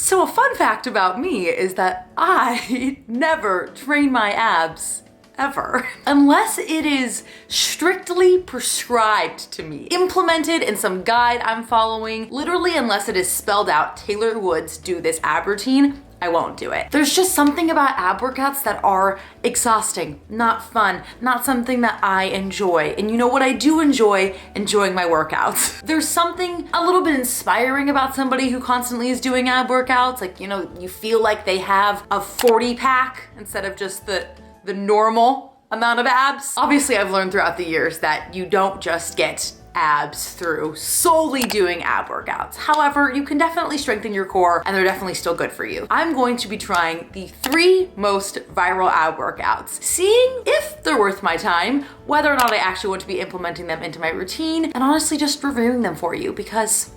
So a fun fact about me is that I never train my abs ever, unless it is strictly prescribed to me, implemented in some guide I'm following. Literally, unless it is spelled out, Taylor Woods, do this ab routine, I won't do it. There's just something about ab workouts that are exhausting, not fun, not something that I enjoy. And you know what I do enjoy? Enjoying my workouts. There's something a little bit inspiring about somebody who constantly is doing ab workouts. Like, you know, you feel like they have a 40 pack instead of just the normal amount of abs. Obviously, I've learned throughout the years that you don't just get abs through solely doing ab workouts. However, you can definitely strengthen your core and they're definitely still good for you. I'm going to be trying the 3 most viral ab workouts, seeing if they're worth my time, whether or not I actually want to be implementing them into my routine, and honestly just reviewing them for you because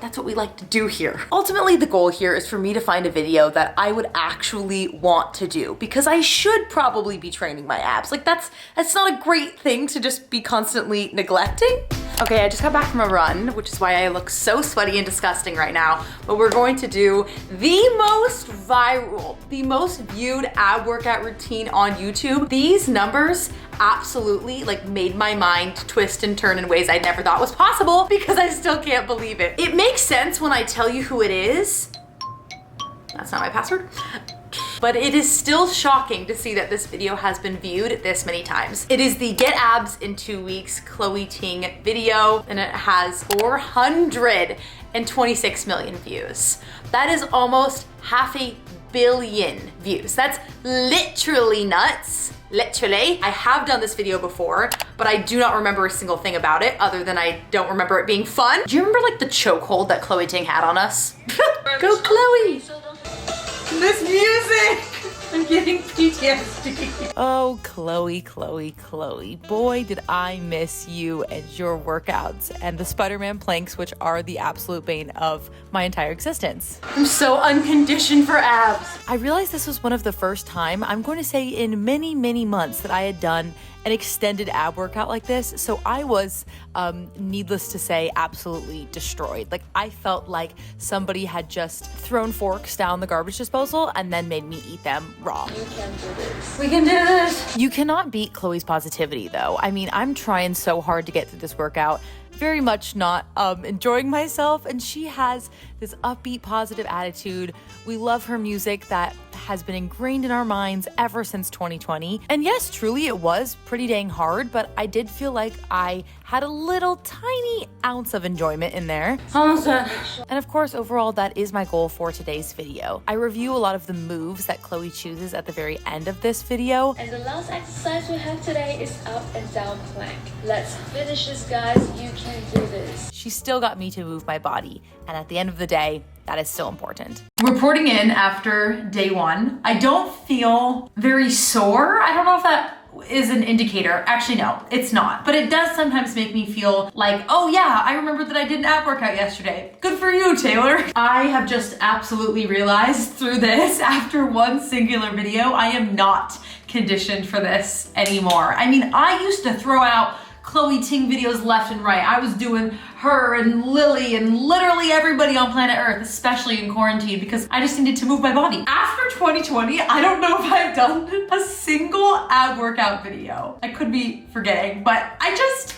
that's what we like to do here. Ultimately, the goal here is for me to find a video that I would actually want to do because I should probably be training my abs. Like that's not a great thing to just be constantly neglecting. Okay, I just got back from a run, which is why I look so sweaty and disgusting right now. But we're going to do the most viral, the most viewed ab workout routine on YouTube. These numbers absolutely like made my mind twist and turn in ways I never thought was possible because I still can't believe it. It makes sense when I tell you who it is. That's not my password. But it is still shocking to see that this video has been viewed this many times. It is the Get Abs in 2 Weeks Chloe Ting video, and it has 426 million views. That is almost 500 million views. That's literally nuts. Literally. I have done this video before, but I do not remember a single thing about it other than I don't remember it being fun. Do you remember like the chokehold that Chloe Ting had on us? Go Chloe! This music! I'm getting PTSD. Oh, Chloe, Chloe, Chloe. Boy, did I miss you and your workouts and the Spider-Man planks, which are the absolute bane of my entire existence. I'm so unconditioned for abs. I realized this was one of the first time, I'm going to say in many, many months, that I had done an extended ab workout like this. So I was, needless to say, absolutely destroyed. Like I felt like somebody had just thrown forks down the garbage disposal and then made me eat them raw. You can do this. We can do this. You cannot beat Chloe's positivity though. I mean, I'm trying so hard to get through this workout, very much not enjoying myself, and she has this upbeat, positive attitude. We love her music that has been ingrained in our minds ever since 2020. And yes, truly it was pretty dang hard, but I did feel like I had a little tiny ounce of enjoyment in there. Almost done. And of course, overall, that is my goal for today's video. I review a lot of the moves that Chloe chooses at the very end of this video. And the last exercise we have today is up and down plank. Let's finish this, guys. You can do this. She still got me to move my body. And at the end of the day, that is still important. Reporting in after day 1. I don't feel very sore. I don't know if that is an indicator. Actually, no, it's not. But it does sometimes make me feel like, oh yeah, I remember that I did an ab workout yesterday. Good for you, Taylor. I have just absolutely realized through this, after one singular video, I am not conditioned for this anymore. I mean, I used to throw out Chloe Ting videos left and right. I was doing her and Lily and literally everybody on planet Earth, especially in quarantine, because I just needed to move my body. After 2020, I don't know if I've done a single ab workout video. I could be forgetting, but I don't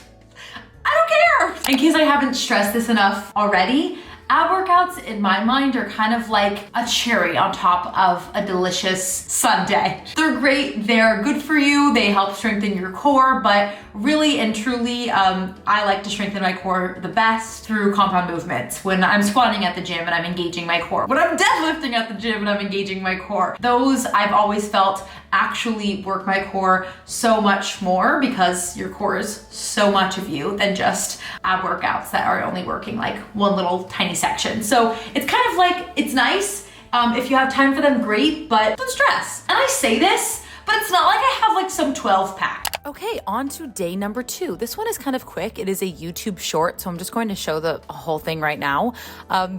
care. In case I haven't stressed this enough already, ab workouts in my mind are kind of like a cherry on top of a delicious sundae. They're great, they're good for you, they help strengthen your core, but really and truly, I like to strengthen my core the best through compound movements. When I'm squatting at the gym and I'm engaging my core. When I'm deadlifting at the gym and I'm engaging my core. Those I've always felt actually work my core so much more because your core is so much of you than just ab workouts that are only working like one little tiny section. So it's kind of like, it's nice. If you have time for them, great, but don't stress. And I say this, but it's not like I have like some 12 pack. Okay, on to day number 2. This one is kind of quick. It is a YouTube short, so I'm just going to show the whole thing right now.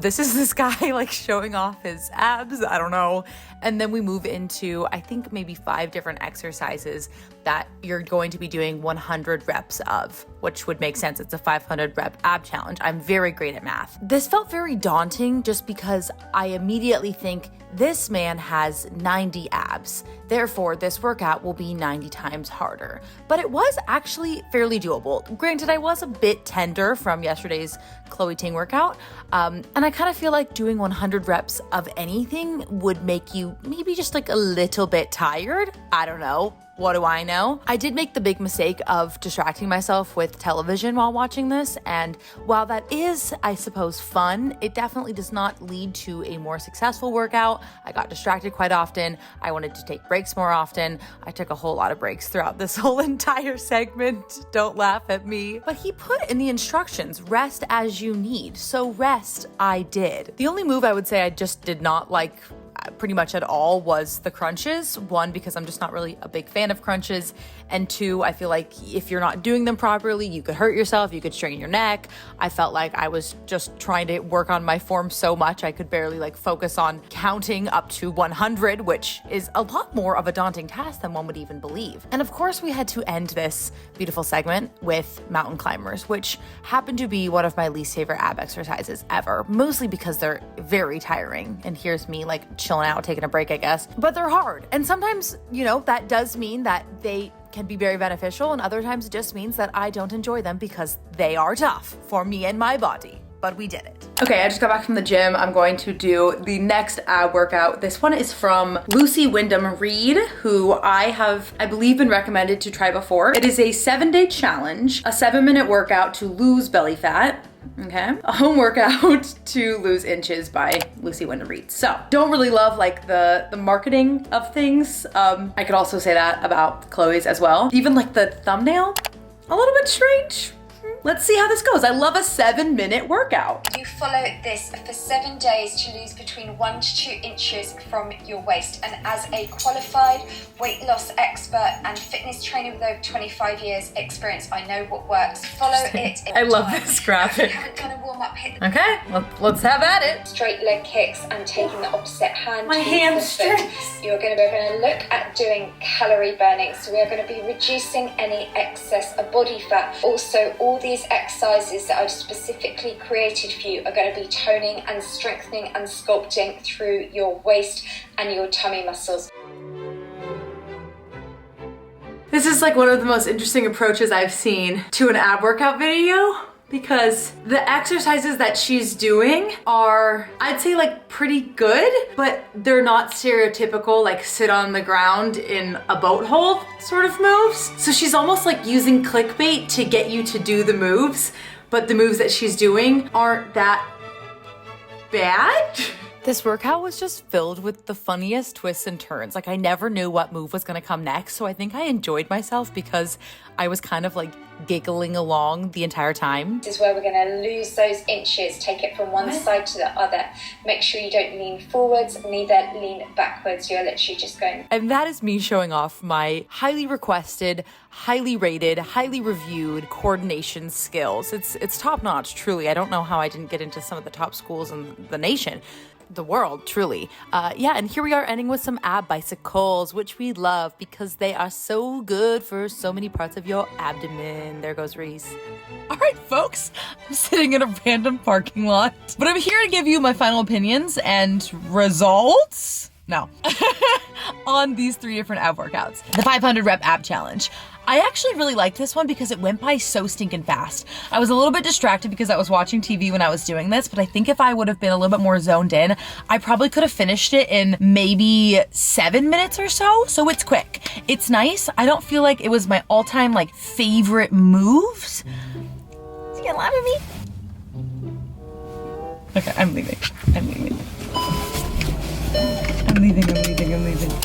This is this guy like showing off his abs, I don't know. And then we move into, I think maybe 5 different exercises that you're going to be doing 100 reps of, which would make sense. It's a 500 rep ab challenge. I'm very great at math. This felt very daunting just because I immediately think this man has 90 abs. Therefore, this workout will be 90 times harder. But it was actually fairly doable. Granted, I was a bit tender from yesterday's Chloe Ting workout. And I kind of feel like doing 100 reps of anything would make you maybe just like a little bit tired. I don't know. What do I know? I did make the big mistake of distracting myself with television while watching this, and while that is, I suppose, fun, it definitely does not lead to a more successful workout. I got distracted quite often. I wanted to take breaks more often. I took a whole lot of breaks throughout this whole entire segment. Don't laugh at me. But he put in the instructions, rest as you need. So rest I did. The only move I would say I just did not like pretty much at all was the crunches. 1, because I'm just not really a big fan of crunches, and 2, I feel like if you're not doing them properly, you could hurt yourself, you could strain your neck. I felt like I was just trying to work on my form so much I could barely like focus on counting up to 100, which is a lot more of a daunting task than one would even believe. And of course, we had to end this beautiful segment with mountain climbers, which happened to be one of my least favorite ab exercises ever, mostly because they're very tiring. And here's me like chilling out, taking a break, I guess. But they're hard. And sometimes, you know, that does mean that they can be very beneficial, and other times it just means that I don't enjoy them because they are tough for me and my body. But we did it. Okay, I just got back from the gym. I'm going to do the next ab workout. This one is from Lucy Windham-Reed, who I believe, been recommended to try before. It is a 7-day challenge, a 7-minute workout to lose belly fat. Okay, a home workout to lose inches by Lucy Windham-Reed. So, don't really love like the marketing of things. I could also say that about Chloe's as well. Even like the thumbnail, a little bit strange. Let's see how this goes. I love a 7-minute workout. You follow this for 7 days to lose between 1 to 2 inches from your waist. And as a qualified weight loss expert and fitness trainer with over 25 years experience, I know what works. Follow it. I love this graphic. If you haven't done a warm up, hit the Okay, let's have at it. straight leg kicks and taking the opposite hand. My to the hamstrings. foot. You're going to look at doing calorie burning. So we are going to be reducing any excess of body fat. Also, all these exercises that I've specifically created for you are going to be toning and strengthening and sculpting through your waist and your tummy muscles. This is like one of the most interesting approaches I've seen to an ab workout video, because the exercises that she's doing are, I'd say, like pretty good, but they're not stereotypical like sit on the ground in a boat hold sort of moves. So she's almost like using clickbait to get you to do the moves, but the moves that she's doing aren't that bad. This workout was just filled with the funniest twists and turns. Like I never knew what move was gonna come next, so I think I enjoyed myself because I was kind of like giggling along the entire time. This is where we're going to lose those inches. Take it from one side to the other. Make sure you don't lean forwards, neither lean backwards. You're literally just going. And that is me showing off my highly requested, highly rated, highly reviewed coordination skills. It's top notch, truly. I don't know how I didn't get into some of the top schools in the nation. The world, truly. Yeah, and here we are ending with some ab bicycles, which we love because they are so good for so many parts of your abdomen. There goes Reese. All right, folks, I'm sitting in a random parking lot, but I'm here to give you my final opinions and results. No. On these 3 different ab workouts. The 500 rep ab challenge. I actually really liked this one because it went by so stinking fast. I was a little bit distracted because I was watching TV when I was doing this, but I think if I would have been a little bit more zoned in, I probably could have finished it in maybe 7 minutes or so. So it's quick. It's nice. I don't feel like it was my all-time like favorite moves. Is he gonna laugh at me? Okay, I'm leaving. I'm leaving.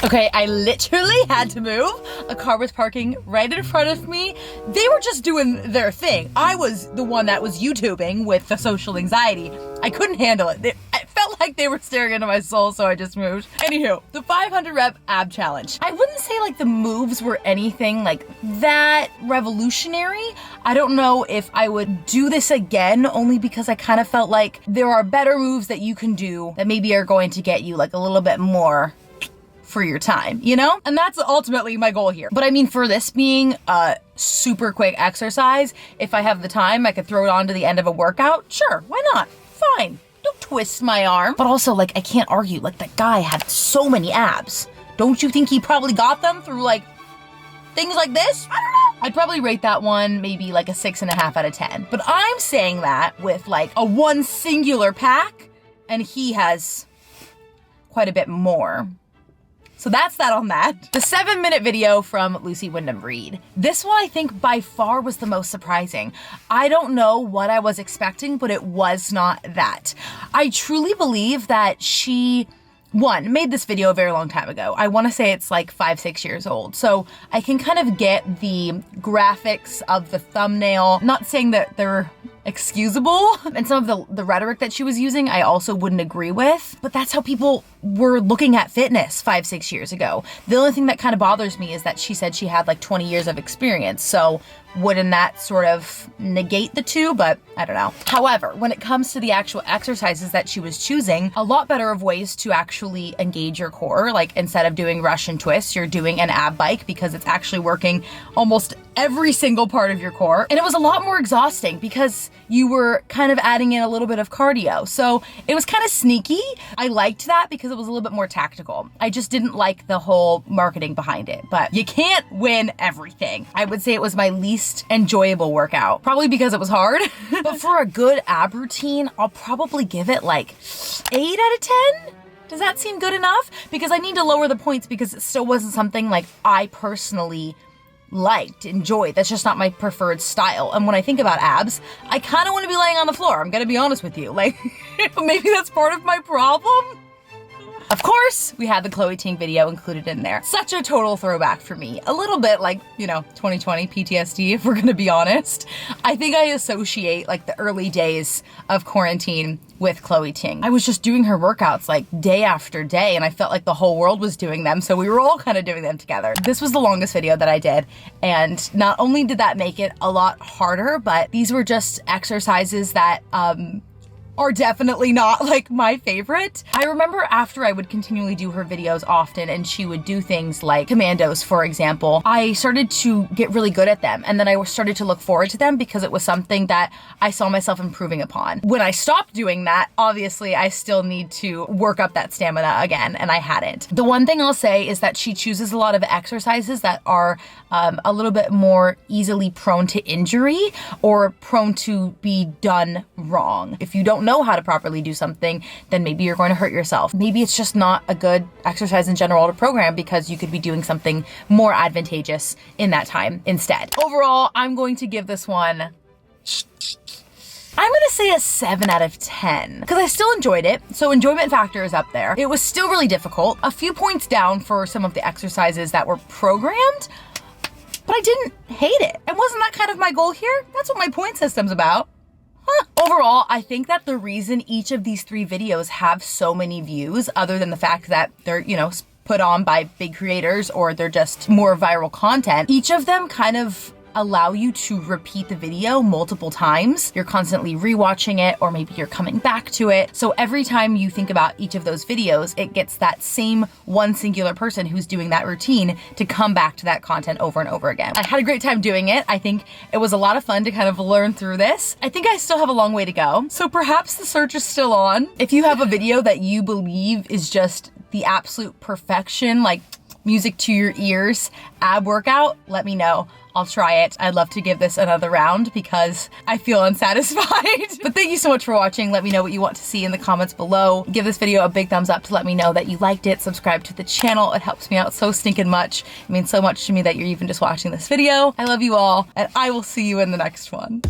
Okay, I literally had to move. A car was parking right in front of me. They were just doing their thing. I was the one that was YouTubing with the social anxiety. I couldn't handle it. It felt like like they were staring into my soul, so I just moved. Anywho, the 500 rep ab challenge. I wouldn't say like the moves were anything like that revolutionary. I don't know if I would do this again, only because I kind of felt like there are better moves that you can do that maybe are going to get you like a little bit more for your time, you know? And that's ultimately my goal here. But I mean, for this being a super quick exercise, if I have the time, I could throw it on to the end of a workout. Sure, why not? Fine. Don't twist my arm. But also, like, I can't argue. Like, that guy had so many abs. Don't you think he probably got them through, like, things like this? I don't know. I'd probably rate that one maybe like a 6.5 out of 10. But I'm saying that with, like, a one singular pack, and he has quite a bit more. So that's that on that. The 7-minute video from Lucy Windham-Reed. This one I think by far was the most surprising. I don't know what I was expecting, but it was not that. I truly believe that she, one, made this video a very long time ago. I want to say it's like 5-6 years old. So I can kind of get the graphics of the thumbnail, not saying that they're excusable, and some of the rhetoric that she was using I also wouldn't agree with, but that's how people were looking at fitness 5-6 years ago. The only thing that kind of bothers me is that she said she had like 20 years of experience, so wouldn't that sort of negate the two? But I don't know. However, when it comes to the actual exercises that she was choosing, a lot better of ways to actually engage your core. Like, instead of doing rush and twist, you're doing an ab bike, because it's actually working almost every single part of your core. And it was a lot more exhausting because you were kind of adding in a little bit of cardio. So it was kind of sneaky. I liked that because it was a little bit more tactical. I just didn't like the whole marketing behind it, but you can't win everything. I would say it was my least enjoyable workout, probably because it was hard. But for a good ab routine, I'll probably give it like 8 out of 10. Does that seem good enough? Because I need to lower the points because it still wasn't something like I personally liked, enjoyed. That's just not my preferred style. And when I think about abs, I kind of want to be laying on the floor. I'm gonna be honest with you. Like, maybe that's part of my problem. Of course, we had the Chloe Ting video included in there. Such a total throwback for me. A little bit like, you know, 2020 PTSD, if we're gonna be honest. I think I associate like the early days of quarantine with Chloe Ting. I was just doing her workouts like day after day, and I felt like the whole world was doing them, so we were all kind of doing them together. This was the longest video that I did, and not only did that make it a lot harder, but these were just exercises that are definitely not like my favorite. I remember after I would continually do her videos often and she would do things like commandos, for example, I started to get really good at them, and then I started to look forward to them because it was something that I saw myself improving upon. When I stopped doing that, obviously I still need to work up that stamina again, and I hadn't. The one thing I'll say is that she chooses a lot of exercises that are a little bit more easily prone to injury or prone to be done wrong. If you don't know how to properly do something, then maybe you're going to hurt yourself. Maybe it's just not a good exercise in general to program because you could be doing something more advantageous in that time instead. Overall, I'm going to give this one, I'm gonna say a 7 out of 10 because I still enjoyed it. So enjoyment factor is up there. It was still really difficult. A few points down for some of the exercises that were programmed, but I didn't hate it. And wasn't that kind of my goal here? That's what my point system's about. Overall, I think that the reason each of these 3 videos have so many views, other than the fact that they're, you know, put on by big creators or they're just more viral content, each of them kind of allow you to repeat the video multiple times. You're constantly rewatching it, or maybe you're coming back to it. So every time you think about each of those videos, it gets that same one singular person who's doing that routine to come back to that content over and over again. I had a great time doing it. I think it was a lot of fun to kind of learn through this. I think I still have a long way to go. So perhaps the search is still on. If you have a video that you believe is just the absolute perfection, like music to your ears ab workout, let me know. I'll try it. I'd love to give this another round because I feel unsatisfied. But thank you so much for watching. Let me know what you want to see in the comments below. Give this video a big thumbs up to let me know that you liked it. Subscribe to the channel. It helps me out so stinking much. It means so much to me that you're even just watching this video. I love you all, and I will see you in the next one.